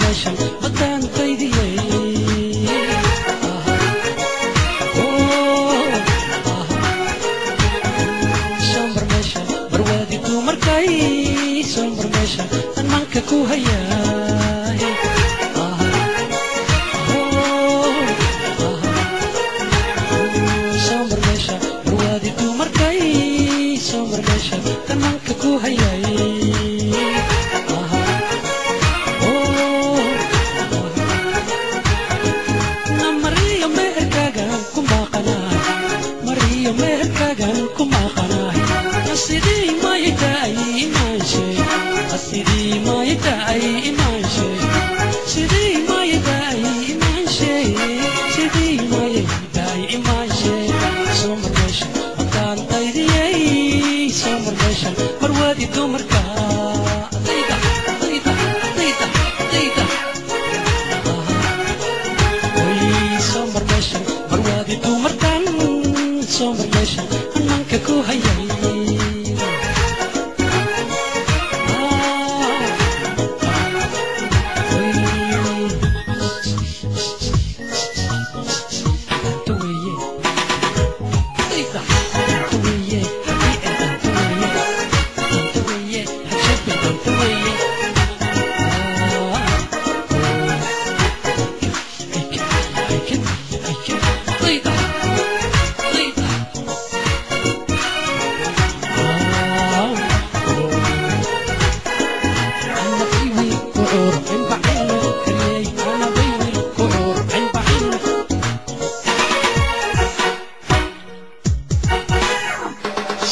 meeshan baddaan qaydiyey sombar meeshan barwaadi dumarkay sombar meeshan aan manka ku hayaay sombar meeshan barwaadi dumarkay sombar meeshan aan manka ku hayaay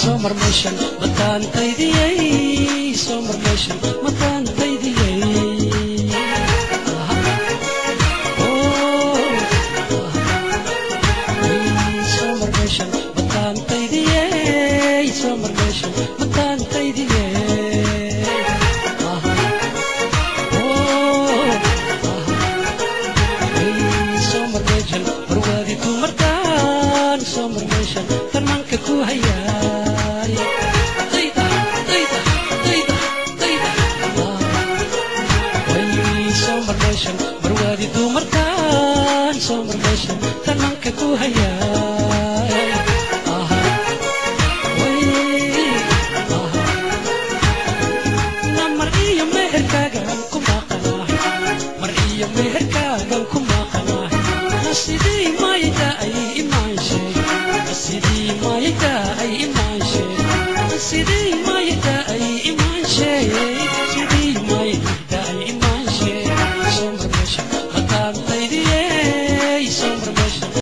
sombar meeshan baddaan qaydiyey sombar meeshan baddaan qaydiyey sombar meeshan baddaan qaydiyey sombar meeshan baddaan qaydiyey sombar meeshan barwaadi dumarkaan sombar meeshan